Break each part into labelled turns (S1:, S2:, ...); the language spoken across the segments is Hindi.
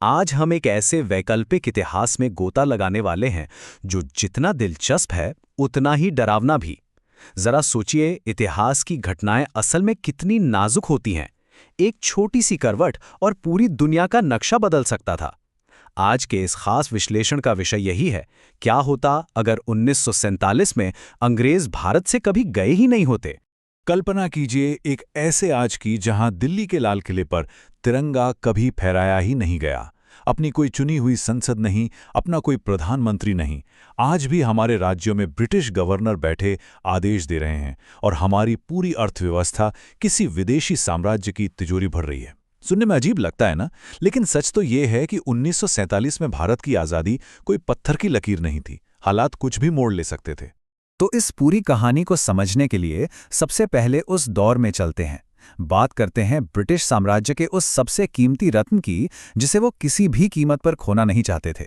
S1: आज हम एक ऐसे वैकल्पिक इतिहास में गोता लगाने वाले हैं जो जितना दिलचस्प है उतना ही डरावना भी। जरा सोचिए, इतिहास की घटनाएं असल में कितनी नाजुक होती हैं। एक छोटी सी करवट और पूरी दुनिया का नक्शा बदल सकता था। आज के इस खास विश्लेषण का विषय यही है, क्या होता अगर 1947 में अंग्रेज भारत से कभी गए ही नहीं होते।
S2: कल्पना कीजिए एक ऐसे आज की जहां दिल्ली के लाल किले पर तिरंगा कभी फहराया ही नहीं गया, अपनी कोई चुनी हुई संसद नहीं, अपना कोई प्रधानमंत्री नहीं। आज भी हमारे राज्यों में ब्रिटिश गवर्नर बैठे आदेश दे रहे हैं और हमारी पूरी अर्थव्यवस्था किसी विदेशी साम्राज्य की तिजोरी भर रही है। सुनने में अजीब लगता है ना, लेकिन सच तो ये है कि 1947 में भारत की आज़ादी कोई पत्थर की लकीर नहीं थी। हालात कुछ भी मोड़ ले सकते थे।
S3: तो इस पूरी कहानी को समझने के लिए सबसे पहले उस दौर में चलते हैं। बात करते हैं ब्रिटिश साम्राज्य के उस सबसे कीमती रत्न की जिसे वो किसी भी कीमत पर खोना नहीं चाहते थे।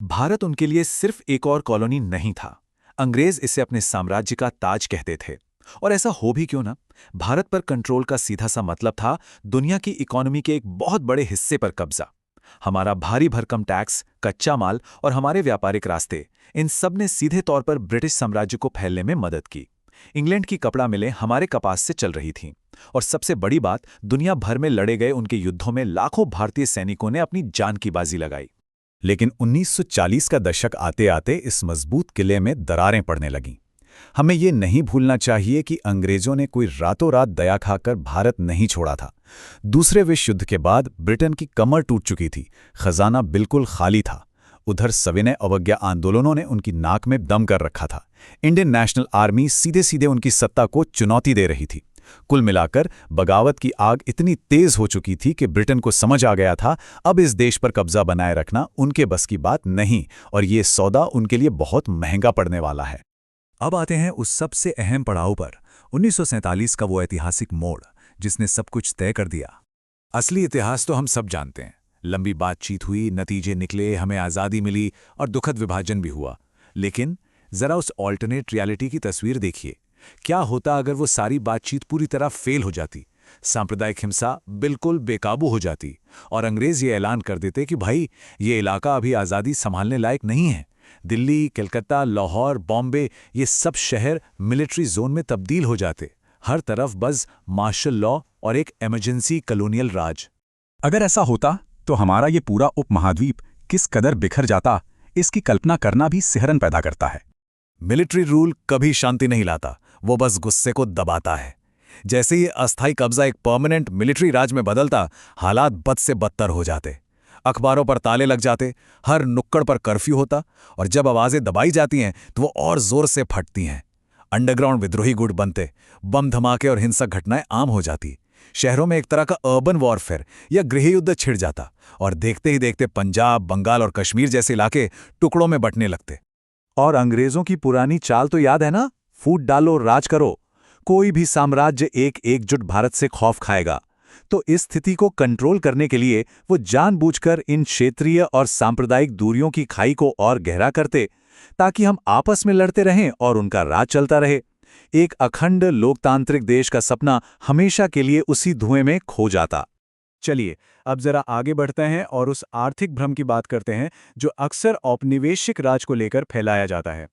S4: भारत उनके लिए सिर्फ एक और कॉलोनी नहीं था। अंग्रेज इसे अपने साम्राज्य का ताज कहते थे। और ऐसा हो भी क्यों ना, भारत पर कंट्रोल का सीधा सा मतलब था दुनिया की इकोनॉमी के एक बहुत बड़े हिस्से पर कब्जा। हमारा भारी भरकम टैक्स, कच्चा माल और हमारे व्यापारिक रास्ते, इन सब ने सीधे तौर पर ब्रिटिश साम्राज्य को फैलने में मदद की। इंग्लैंड की कपड़ा मिलें हमारे कपास से चल रही थीं। और सबसे बड़ी बात, दुनिया भर में लड़े गए उनके युद्धों में लाखों भारतीय सैनिकों ने अपनी जान की बाजी लगाई।
S3: लेकिन 1940 का दशक आते आते इस मजबूत किले में दरारें पड़ने लगीं। हमें ये नहीं भूलना चाहिए कि अंग्रेजों ने कोई रातों रात दया खाकर भारत नहीं छोड़ा था। दूसरे विश्व युद्ध के बाद ब्रिटेन की कमर टूट चुकी थी, खजाना बिल्कुल खाली था। उधर सविनय अवज्ञा आंदोलनों ने उनकी नाक में दम कर रखा था। इंडियन नेशनल आर्मी सीधे सीधे उनकी सत्ता को चुनौती दे रही थी। कुल मिलाकर बगावत की आग इतनी तेज हो चुकी थी कि ब्रिटेन को समझ आ गया था अब इस देश पर कब्जा बनाए रखना उनके बस की बात नहीं, और ये सौदा उनके लिए बहुत महंगा पड़ने वाला है।
S2: अब आते हैं उस सबसे अहम पड़ाव पर, 1947 का वो ऐतिहासिक मोड़ जिसने सब कुछ तय कर दिया। असली इतिहास तो हम सब जानते हैं। लंबी बातचीत हुई, नतीजे निकले, हमें आज़ादी मिली और दुखद विभाजन भी हुआ। लेकिन जरा उस ऑल्टरनेट रियलिटी की तस्वीर देखिए। क्या होता अगर वो सारी बातचीत पूरी तरह फेल हो जाती, सांप्रदायिक हिंसा बिल्कुल बेकाबू हो जाती और अंग्रेज ये ऐलान कर देते कि भाई ये इलाका अभी आज़ादी संभालने लायक नहीं है। दिल्ली, कलकत्ता, लाहौर, बॉम्बे, ये सब शहर मिलिट्री जोन में तब्दील हो जाते। हर तरफ बस मार्शल लॉ और एक इमरजेंसी कॉलोनियल राज।
S3: अगर ऐसा होता तो हमारा ये पूरा उपमहाद्वीप किस कदर बिखर जाता, इसकी कल्पना करना भी सिहरन पैदा करता है।
S4: मिलिट्री रूल कभी शांति नहीं लाता, वो बस गुस्से को दबाता है। जैसे ही अस्थायी कब्जा एक परमानेंट मिलिट्री राज में बदलता, हालात बद से बदतर हो जाते। अखबारों पर ताले लग जाते, हर नुक्कड़ पर कर्फ्यू होता, और जब आवाजें दबाई जाती हैं तो वो और जोर से फटती हैं। अंडरग्राउंड विद्रोही गुट बनते, बम धमाके और हिंसक घटनाएं आम हो जाती। शहरों में एक तरह का अर्बन वॉरफेयर या गृह युद्ध छिड़ जाता, और देखते ही देखते पंजाब, बंगाल और कश्मीर जैसे इलाके टुकड़ों में बंटने लगते।
S2: और अंग्रेजों की पुरानी चाल तो याद है ना, फूट डालो, राज करो। कोई भी साम्राज्य एकजुट भारत से खौफ खाएगा। तो इस स्थिति को कंट्रोल करने के लिए वो जानबूझकर इन क्षेत्रीय और सांप्रदायिक दूरियों की खाई को और गहरा करते, ताकि हम आपस में लड़ते रहें और उनका राज चलता रहे। एक अखंड लोकतांत्रिक देश का सपना हमेशा के लिए उसी धुएं में खो जाता।
S4: चलिए अब जरा आगे बढ़ते हैं और उस आर्थिक भ्रम की बात करते हैं जो अक्सर औपनिवेशिक राज को लेकर फैलाया जाता है।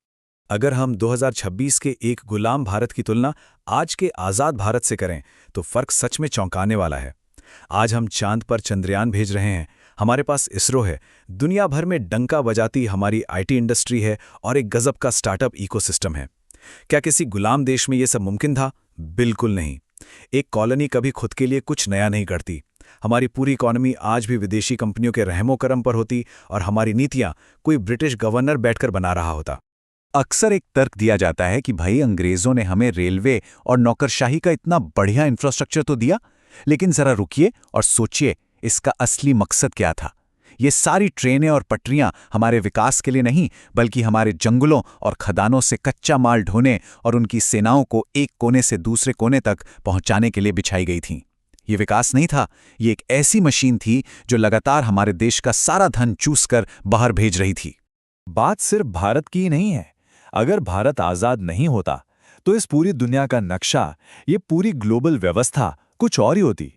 S1: अगर हम 2026 के एक गुलाम भारत की तुलना आज के आज़ाद भारत से करें तो फर्क सच में चौंकाने वाला है। आज हम चांद पर चंद्रयान भेज रहे हैं, हमारे पास इसरो है, दुनिया भर में डंका बजाती हमारी आईटी इंडस्ट्री है और एक गजब का स्टार्टअप इकोसिस्टम है। क्या किसी गुलाम देश में ये सब मुमकिन था? बिल्कुल नहीं। एक कॉलोनी कभी खुद के लिए कुछ नया नहीं करती। हमारी पूरी इकॉनमी आज भी विदेशी कंपनियों के रहमो करम पर होती और हमारी नीतियां कोई ब्रिटिश गवर्नर बैठकर बना रहा होता।
S3: अक्सर एक तर्क दिया जाता है कि भाई अंग्रेजों ने हमें रेलवे और नौकरशाही का इतना बढ़िया इंफ्रास्ट्रक्चर तो दिया, लेकिन जरा रुकिए और सोचिए इसका असली मकसद क्या था। ये सारी ट्रेनें और पटरियां हमारे विकास के लिए नहीं, बल्कि हमारे जंगलों और खदानों से कच्चा माल ढोने और उनकी सेनाओं को एक कोने से दूसरे कोने तक पहुंचाने के लिए बिछाई गई थीं। ये विकास नहीं था, ये एक ऐसी मशीन थी जो लगातार हमारे देश का सारा धन चूसकर बाहर भेज रही थी।
S4: बात सिर्फ भारत की ही नहीं है। अगर भारत आज़ाद नहीं होता तो इस पूरी दुनिया का नक्शा, ये पूरी ग्लोबल व्यवस्था कुछ और ही होती।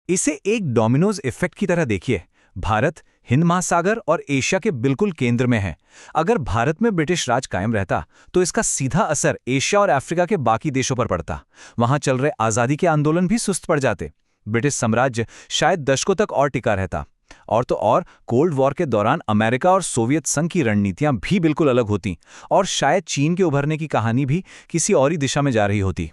S3: इसे एक डोमिनोज इफेक्ट की तरह देखिए। भारत
S4: हिंद महासागर और एशिया के बिल्कुल केंद्र में है। अगर भारत में ब्रिटिश राज कायम रहता तो इसका सीधा असर एशिया और अफ्रीका के बाकी देशों पर पड़ता। वहां चल रहे आज़ादी के आंदोलन भी सुस्त पड़ जाते। ब्रिटिश साम्राज्य शायद दशकों तक और टिका रहता। और तो और कोल्ड वॉर के दौरान अमेरिका और सोवियत संघ की रणनीतियां भी बिल्कुल अलग होती और शायद चीन के उभरने की कहानी भी किसी और ही दिशा में जा रही होती।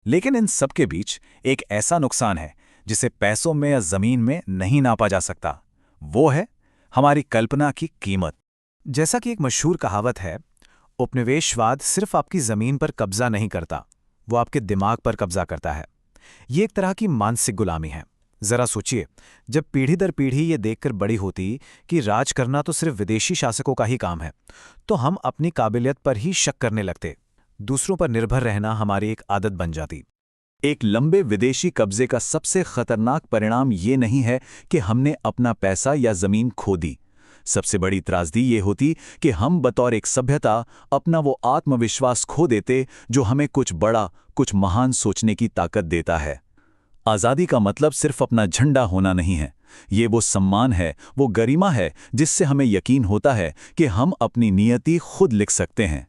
S3: लेकिन इन सब के बीच एक ऐसा नुकसान है जिसे पैसों में या जमीन में नहीं नापा जा सकता। वो है हमारी कल्पना की कीमत। जैसा कि एक मशहूर कहावत है, उपनिवेशवाद सिर्फ आपकी जमीन पर कब्जा नहीं करता, वो आपके दिमाग पर कब्जा करता है। ये एक तरह की मानसिक गुलामी है। जरा सोचिए, जब पीढ़ी दर पीढ़ी ये देखकर बड़ी होती कि राज करना तो सिर्फ विदेशी शासकों का ही काम है, तो हम अपनी काबिलियत पर ही शक करने लगते। दूसरों पर निर्भर रहना हमारी एक आदत बन जाती।
S2: एक लंबे विदेशी कब्जे का सबसे खतरनाक परिणाम ये नहीं है कि हमने अपना पैसा या जमीन खो दी। सबसे बड़ी त्रासदी ये होती कि हम बतौर एक सभ्यता अपना वो आत्मविश्वास खो देते जो हमें कुछ बड़ा, कुछ महान सोचने की ताकत देता है। आज़ादी का मतलब सिर्फ अपना झंडा होना नहीं है, ये वो सम्मान है, वो गरिमा है जिससे हमें यकीन होता है कि हम अपनी नियति खुद लिख सकते हैं।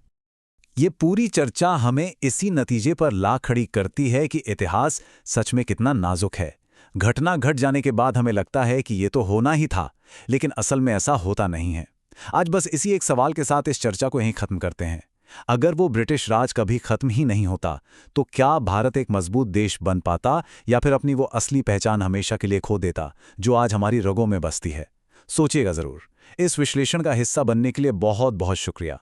S3: ये पूरी चर्चा हमें इसी नतीजे पर ला खड़ी करती है कि इतिहास सच में कितना नाजुक है। घटना घट जाने के बाद हमें लगता है कि ये तो होना ही था, लेकिन असल में ऐसा होता नहीं है। आज बस इसी एक सवाल के साथ इस चर्चा को यहीं खत्म करते हैं। अगर वो ब्रिटिश राज कभी खत्म ही नहीं होता, तो क्या भारत एक मजबूत देश बन पाता या फिर अपनी वो असली पहचान हमेशा के लिए खो देता जो आज हमारी रगों में बसती है? सोचिएगा ज़रूर। इस विश्लेषण का हिस्सा बनने के लिए बहुत बहुत शुक्रिया।